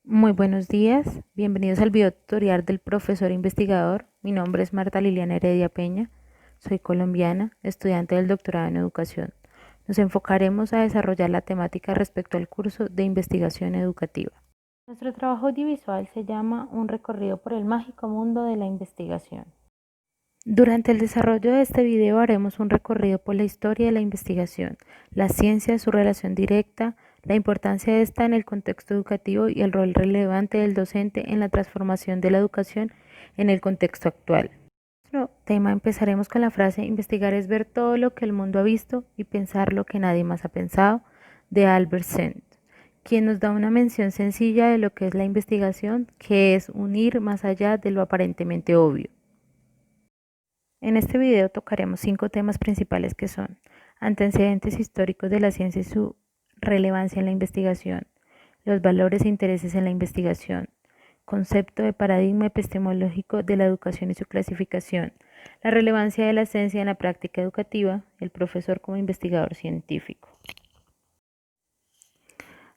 Muy buenos días, bienvenidos al video tutorial del profesor investigador. Mi nombre es Marta Liliana Heredia Peña, soy colombiana, estudiante del doctorado en educación. Nos enfocaremos a desarrollar la temática respecto al curso de investigación educativa. Nuestro trabajo audiovisual se llama Un recorrido por el mágico mundo de la investigación. Durante el desarrollo de este video haremos un recorrido por la historia de la investigación, la ciencia, su relación directa, la importancia de esta en el contexto educativo y el rol relevante del docente en la transformación de la educación en el contexto actual. Nuestro tema empezaremos con la frase investigar es ver todo lo que el mundo ha visto y pensar lo que nadie más ha pensado, de Albert Sent, quien nos da una mención sencilla de lo que es la investigación, que es unir más allá de lo aparentemente obvio. En este video tocaremos 5 temas principales que son antecedentes históricos de la ciencia y su relevancia en la investigación, los valores e intereses en la investigación, concepto de paradigma epistemológico de la educación y su clasificación, la relevancia de la ciencia en la práctica educativa, el profesor como investigador científico.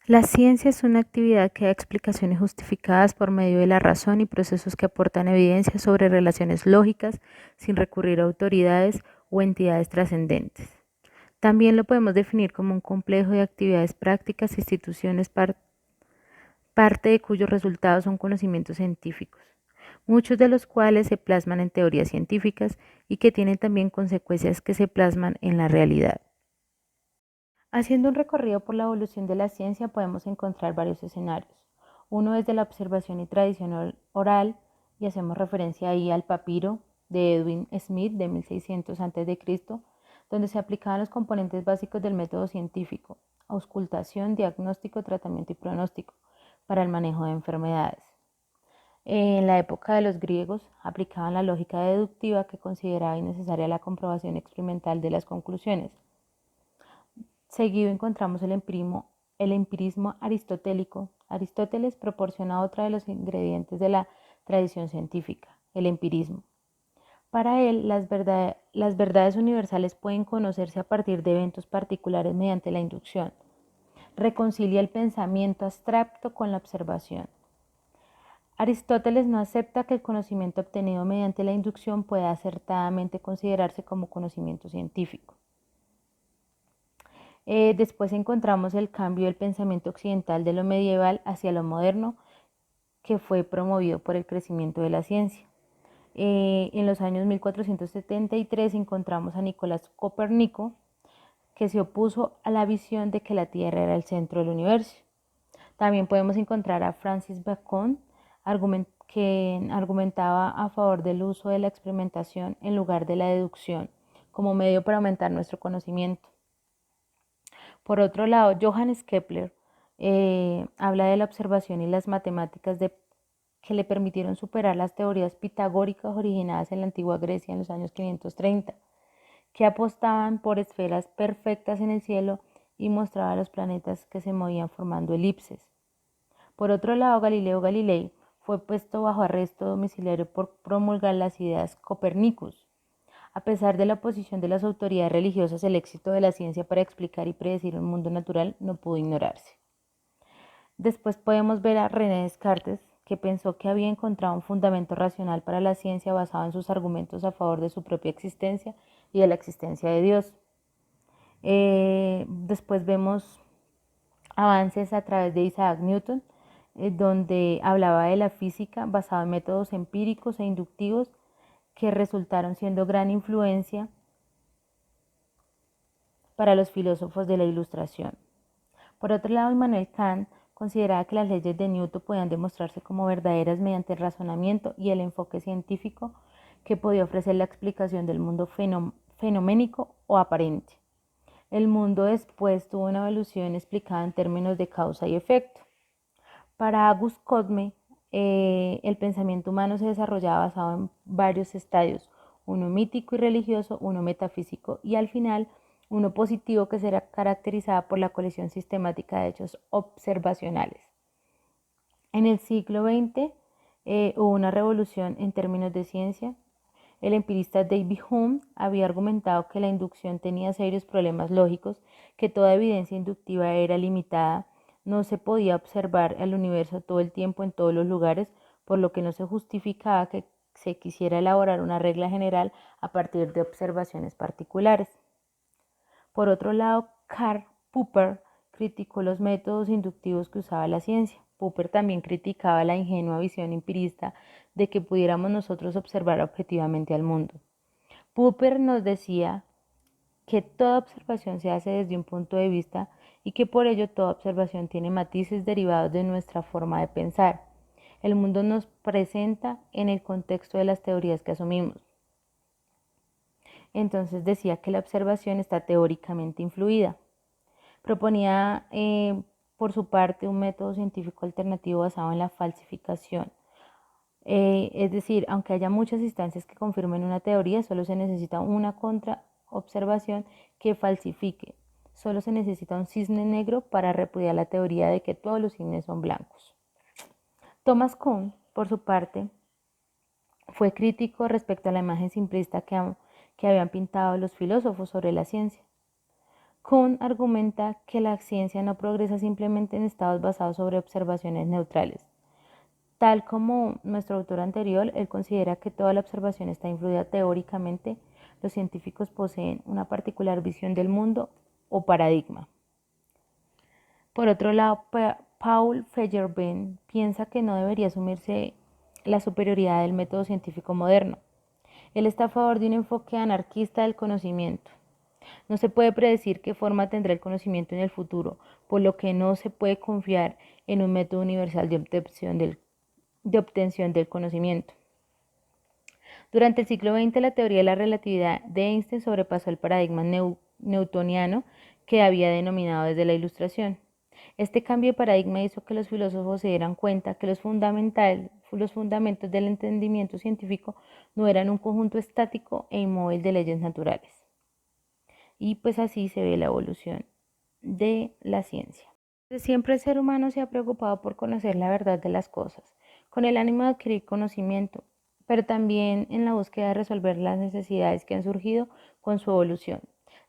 La ciencia es una actividad que da explicaciones justificadas por medio de la razón y procesos que aportan evidencia sobre relaciones lógicas sin recurrir a autoridades o entidades trascendentes. También lo podemos definir como un complejo de actividades prácticas e instituciones parte de cuyos resultados son conocimientos científicos, muchos de los cuales se plasman en teorías científicas y que tienen también consecuencias que se plasman en la realidad. Haciendo un recorrido por la evolución de la ciencia podemos encontrar varios escenarios. Uno es de la observación y tradición oral, y hacemos referencia ahí al papiro de Edwin Smith de 1600 a.C., donde se aplicaban los componentes básicos del método científico: auscultación, diagnóstico, tratamiento y pronóstico para el manejo de enfermedades. En la época de los griegos aplicaban la lógica deductiva, que consideraba innecesaria la comprobación experimental de las conclusiones. Seguido encontramos el empirismo aristotélico. Aristóteles proporciona otro de los ingredientes de la tradición científica, el empirismo. Para él, las verdades universales pueden conocerse a partir de eventos particulares mediante la inducción. Reconcilia el pensamiento abstracto con la observación. Aristóteles no acepta que el conocimiento obtenido mediante la inducción pueda acertadamente considerarse como conocimiento científico. Después encontramos el cambio del pensamiento occidental de lo medieval hacia lo moderno, que fue promovido por el crecimiento de la ciencia. En los años 1473 encontramos a Nicolás Copérnico, que se opuso a la visión de que la Tierra era el centro del universo. También podemos encontrar a Francis Bacon, que argumentaba a favor del uso de la experimentación en lugar de la deducción como medio para aumentar nuestro conocimiento. Por otro lado, Johannes Kepler habla de la observación y las matemáticas que le permitieron superar las teorías pitagóricas originadas en la antigua Grecia en los años 530, que apostaban por esferas perfectas en el cielo y mostraba los planetas que se movían formando elipses. Por otro lado, Galileo Galilei fue puesto bajo arresto domiciliario por promulgar las ideas Copernicus. A pesar de la oposición de las autoridades religiosas, el éxito de la ciencia para explicar y predecir un mundo natural no pudo ignorarse. Después podemos ver a René Descartes, que pensó que había encontrado un fundamento racional para la ciencia basado en sus argumentos a favor de su propia existencia y de la existencia de Dios. Después vemos avances a través de Isaac Newton, donde hablaba de la física basada en métodos empíricos e inductivos que resultaron siendo gran influencia para los filósofos de la Ilustración. Por otro lado, Immanuel Kant consideraba que las leyes de Newton podían demostrarse como verdaderas mediante el razonamiento y el enfoque científico que podía ofrecer la explicación del mundo fenoménico o aparente. El mundo después tuvo una evolución explicada en términos de causa y efecto. Para Auguste Comte, el pensamiento humano se desarrollaba basado en varios estadios: uno mítico y religioso, uno metafísico y al final uno positivo, que será caracterizada por la colección sistemática de hechos observacionales. En el siglo XX hubo una revolución en términos de ciencia. El empirista David Hume había argumentado que la inducción tenía serios problemas lógicos, que toda evidencia inductiva era limitada, no se podía observar el universo todo el tiempo en todos los lugares, por lo que no se justificaba que se quisiera elaborar una regla general a partir de observaciones particulares. Por otro lado, Karl Popper criticó los métodos inductivos que usaba la ciencia. Popper también criticaba la ingenua visión empirista de que pudiéramos nosotros observar objetivamente al mundo. Popper nos decía que toda observación se hace desde un punto de vista y que por ello toda observación tiene matices derivados de nuestra forma de pensar. El mundo nos presenta en el contexto de las teorías que asumimos. Entonces decía que la observación está teóricamente influida. Proponía, por su parte, un método científico alternativo basado en la falsificación. Es decir, aunque haya muchas instancias que confirmen una teoría, solo se necesita una contraobservación que falsifique. Solo se necesita un cisne negro para repudiar la teoría de que todos los cisnes son blancos. Thomas Kuhn, por su parte, fue crítico respecto a la imagen simplista que habían pintado los filósofos sobre la ciencia. Kuhn argumenta que la ciencia no progresa simplemente en estados basados sobre observaciones neutrales. Tal como nuestro autor anterior, él considera que toda la observación está influida teóricamente. Los científicos poseen una particular visión del mundo o paradigma. Por otro lado, Paul Feyerabend piensa que no debería asumirse la superioridad del método científico moderno. Él está a favor de un enfoque anarquista del conocimiento. No se puede predecir qué forma tendrá el conocimiento en el futuro, por lo que no se puede confiar en un método universal de obtención del conocimiento. Durante el siglo XX, la teoría de la relatividad de Einstein sobrepasó el paradigma newtoniano que había denominado desde la Ilustración. Este cambio de paradigma hizo que los filósofos se dieran cuenta que los fundamentos del entendimiento científico no eran un conjunto estático e inmóvil de leyes naturales. Y pues así se ve la evolución de la ciencia. Desde siempre el ser humano se ha preocupado por conocer la verdad de las cosas, con el ánimo de adquirir conocimiento, pero también en la búsqueda de resolver las necesidades que han surgido con su evolución.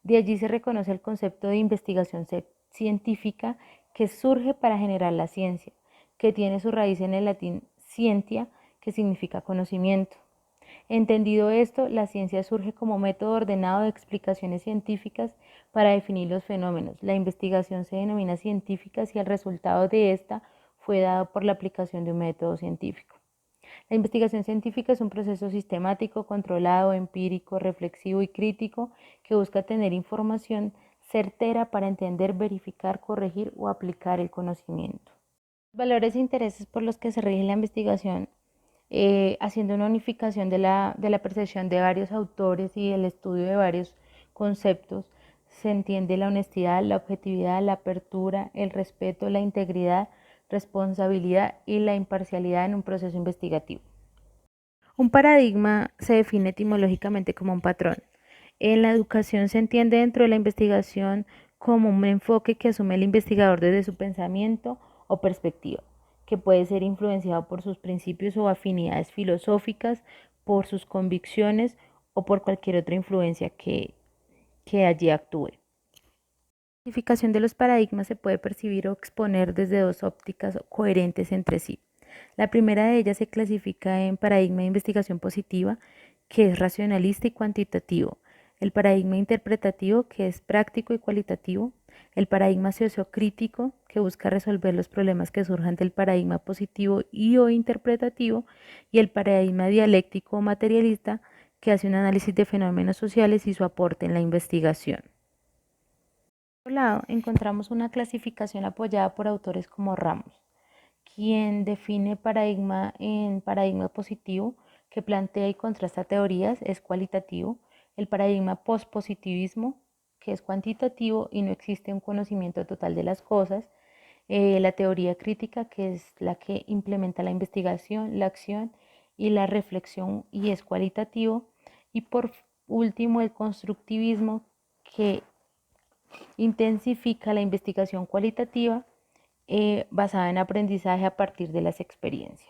De allí se reconoce el concepto de investigación científica que surge para generar la ciencia, que tiene su raíz en el latín scientia, que significa conocimiento. Entendido esto, la ciencia surge como método ordenado de explicaciones científicas para definir los fenómenos. La investigación se denomina científica si el resultado de esta fue dado por la aplicación de un método científico. La investigación científica es un proceso sistemático, controlado, empírico, reflexivo y crítico que busca tener información certera para entender, verificar, corregir o aplicar el conocimiento. Los valores e intereses por los que se rige la investigación, haciendo una unificación de la percepción de varios autores y el estudio de varios conceptos, se entiende la honestidad, la objetividad, la apertura, el respeto, la integridad, responsabilidad y la imparcialidad en un proceso investigativo. Un paradigma se define etimológicamente como un patrón. En la educación se entiende dentro de la investigación como un enfoque que asume el investigador desde su pensamiento o perspectiva, que puede ser influenciado por sus principios o afinidades filosóficas, por sus convicciones o por cualquier otra influencia que allí actúe. La clasificación de los paradigmas se puede percibir o exponer desde dos ópticas coherentes entre sí. La primera de ellas se clasifica en paradigma de investigación positiva, que es racionalista y cuantitativo, el paradigma interpretativo, que es práctico y cualitativo, el paradigma sociocrítico, que busca resolver los problemas que surjan del paradigma positivo y o interpretativo, y el paradigma dialéctico o materialista, que hace un análisis de fenómenos sociales y su aporte en la investigación. Por otro lado, encontramos una clasificación apoyada por autores como Ramos, quien define paradigma en paradigma positivo, que plantea y contrasta teorías, es cualitativo; el paradigma pospositivismo, que es cuantitativo y no existe un conocimiento total de las cosas; la teoría crítica, que es la que implementa la investigación, la acción y la reflexión y es cualitativo; y por último el constructivismo, que intensifica la investigación cualitativa basada en aprendizaje a partir de las experiencias.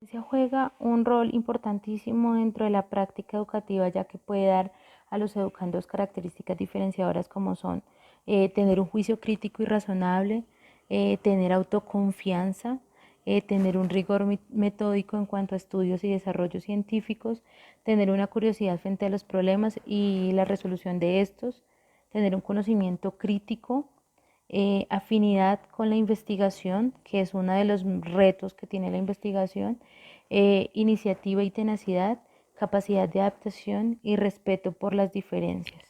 La ciencia juega un rol importantísimo dentro de la práctica educativa, ya que puede dar a los educandos características diferenciadoras como son tener un juicio crítico y razonable, tener autoconfianza, tener un rigor metódico en cuanto a estudios y desarrollos científicos, tener una curiosidad frente a los problemas y la resolución de estos, tener un conocimiento crítico, afinidad con la investigación, que es uno de los retos que tiene la investigación, iniciativa y tenacidad, capacidad de adaptación y respeto por las diferencias.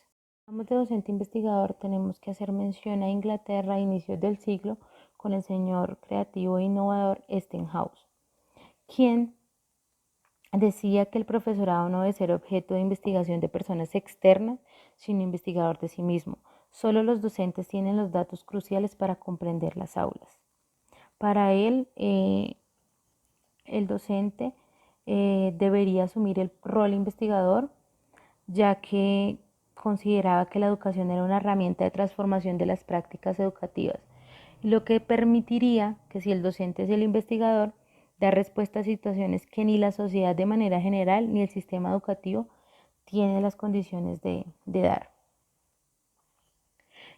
Hablamos de docente investigador, tenemos que hacer mención a Inglaterra a inicios del siglo con el señor creativo e innovador Stenhouse, quien decía que el profesorado no debe ser objeto de investigación de personas externas, sino investigador de sí mismo. Solo los docentes tienen los datos cruciales para comprender las aulas. Para él, el docente debería asumir el rol investigador, ya que consideraba que la educación era una herramienta de transformación de las prácticas educativas, lo que permitiría que si el docente es el investigador, da respuesta a situaciones que ni la sociedad de manera general ni el sistema educativo tiene las condiciones de dar.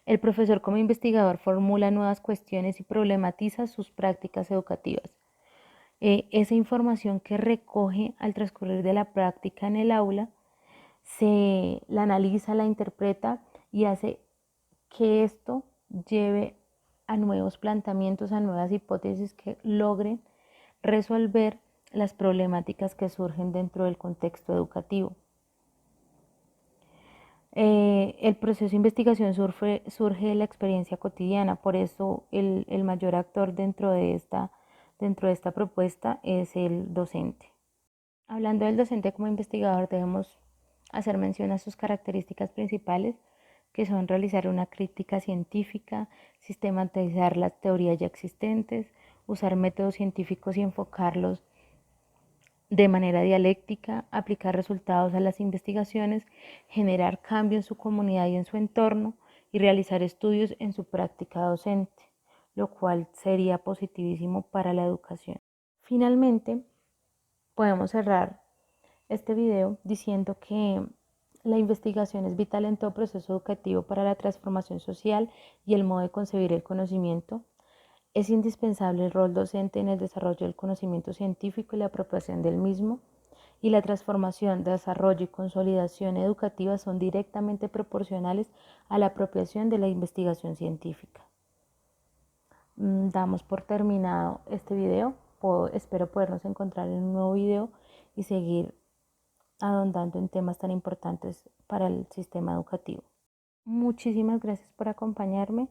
El profesor como investigador formula nuevas cuestiones y problematiza sus prácticas educativas. Esa información que recoge al transcurrir de la práctica en el aula se la analiza, la interpreta y hace que esto lleve a nuevos planteamientos, a nuevas hipótesis que logren resolver las problemáticas que surgen dentro del contexto educativo. El proceso de investigación surge de la experiencia cotidiana, por eso el mayor actor dentro de esta propuesta es el docente. Hablando del docente como investigador, debemos hacer mención a sus características principales, que son realizar una crítica científica, sistematizar las teorías ya existentes, usar métodos científicos y enfocarlos de manera dialéctica, aplicar resultados a las investigaciones, generar cambio en su comunidad y en su entorno y realizar estudios en su práctica docente, lo cual sería positivísimo para la educación. Finalmente, podemos cerrar este video diciendo que la investigación es vital en todo proceso educativo para la transformación social y el modo de concebir el conocimiento. Es indispensable el rol docente en el desarrollo del conocimiento científico y la apropiación del mismo, y la transformación, desarrollo y consolidación educativa son directamente proporcionales a la apropiación de la investigación científica. Damos por terminado este video. Espero podernos encontrar en un nuevo video y seguir ahondando en temas tan importantes para el sistema educativo. Muchísimas gracias por acompañarme.